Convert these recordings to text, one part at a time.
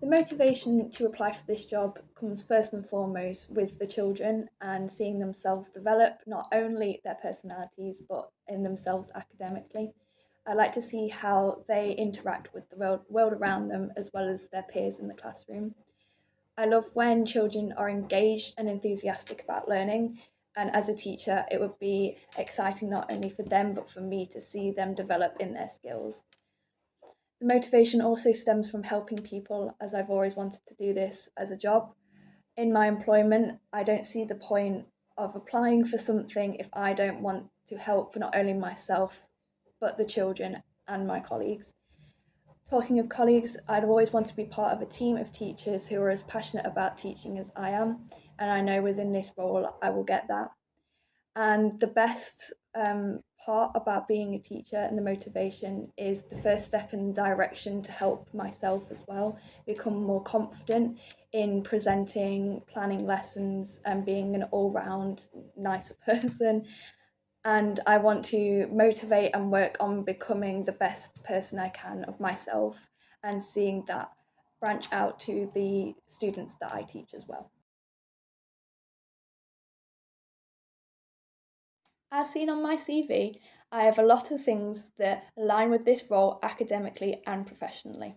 The motivation to apply for this job comes first and foremost with the children and seeing themselves develop not only their personalities but in themselves academically. I like to see how they interact with the world around them as well as their peers in the classroom. I love when children are engaged and enthusiastic about learning. And as a teacher, it would be exciting not only for them but for me to see them develop in their skills. The motivation also stems from helping people, as I've always wanted to do this as a job. In my employment, I don't see the point of applying for something if I don't want to help not only myself, but the children and my colleagues. Talking of colleagues, I'd always want to be part of a team of teachers who are as passionate about teaching as I am, and I know within this role I will get that. And the best part about being a teacher and the motivation is the first step in the direction to help myself as well become more confident in presenting, planning lessons, and being an all round nicer person. And I want to motivate and work on becoming the best person I can of myself and seeing that branch out to the students that I teach as well. As seen on my CV, I have a lot of things that align with this role academically and professionally.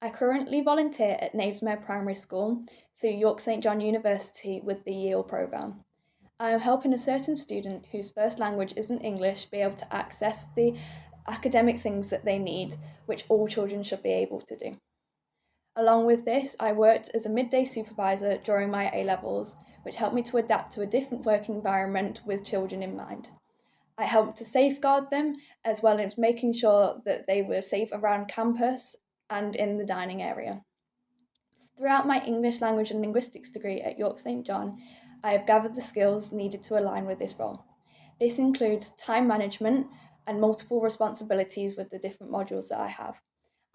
I currently volunteer at Knavesmire Primary School through York St John University with the Yale programme. I am helping a certain student whose first language isn't English be able to access the academic things that they need, which all children should be able to do. Along with this, I worked as a midday supervisor during my A levels, which helped me to adapt to a different work environment with children in mind. I helped to safeguard them, as well as making sure that they were safe around campus and in the dining area. Throughout my English language and linguistics degree at York St John, I have gathered the skills needed to align with this role. This includes time management and multiple responsibilities with the different modules that I have.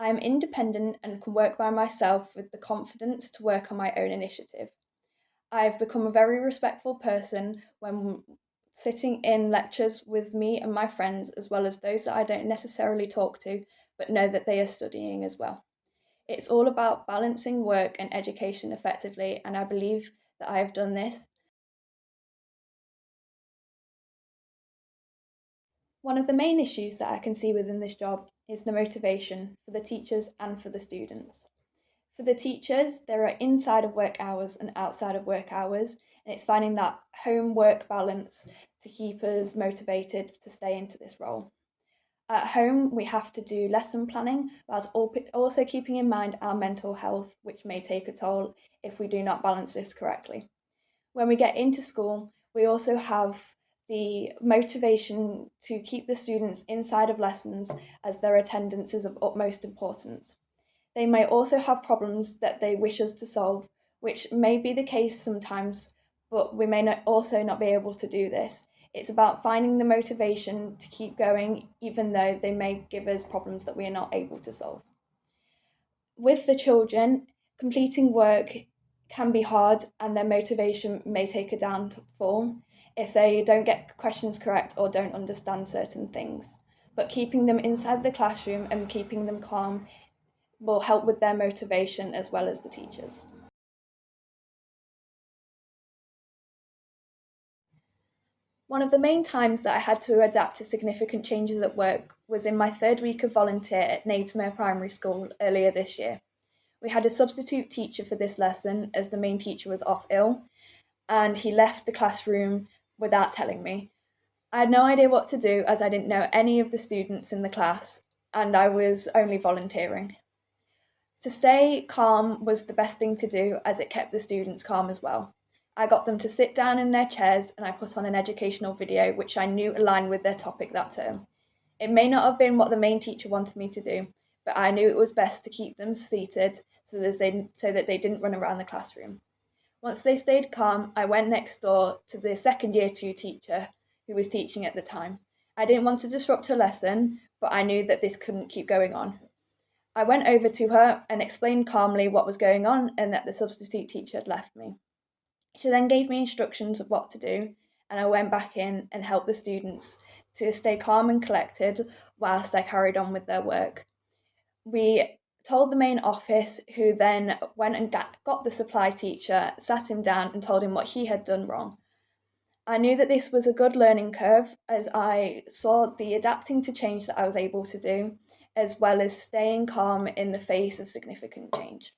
I am independent and can work by myself with the confidence to work on my own initiative. I have become a very respectful person when sitting in lectures with me and my friends, as well as those that I don't necessarily talk to, but know that they are studying as well. It's all about balancing work and education effectively, and I believe that I have done this. One of the main issues that I can see within this job is the motivation for the teachers and for the students. For the teachers, there are inside of work hours and outside of work hours, and it's finding that home work balance to keep us motivated to stay into this role. At home, we have to do lesson planning, whilst also keeping in mind our mental health, which may take a toll if we do not balance this correctly. When we get into school, we also have the motivation to keep the students inside of lessons as their attendance is of utmost importance. They may also have problems that they wish us to solve, which may be the case sometimes, but we may not also not be able to do this. It's about finding the motivation to keep going, even though they may give us problems that we are not able to solve. With the children, completing work can be hard and their motivation may take a downfall if they don't get questions correct or don't understand certain things. But keeping them inside the classroom and keeping them calm will help with their motivation as well as the teachers. One of the main times that I had to adapt to significant changes at work was in my third week of volunteer at Knavesmire Primary School earlier this year. We had a substitute teacher for this lesson as the main teacher was off ill, and he left the classroom without telling me. I had no idea what to do as I didn't know any of the students in the class and I was only volunteering. To stay calm was the best thing to do as it kept the students calm as well. I got them to sit down in their chairs and I put on an educational video which I knew aligned with their topic that term. It may not have been what the main teacher wanted me to do, but I knew it was best to keep them seated so that they didn't run around the classroom. Once they stayed calm, I went next door to the second year two teacher who was teaching at the time. I didn't want to disrupt her lesson, but I knew that this couldn't keep going on. I went over to her and explained calmly what was going on and that the substitute teacher had left me. She then gave me instructions of what to do, and I went back in and helped the students to stay calm and collected whilst I carried on with their work. We told the main office, who then went and got the supply teacher, sat him down, and told him what he had done wrong. I knew that this was a good learning curve as I saw the adapting to change that I was able to do, as well as staying calm in the face of significant change.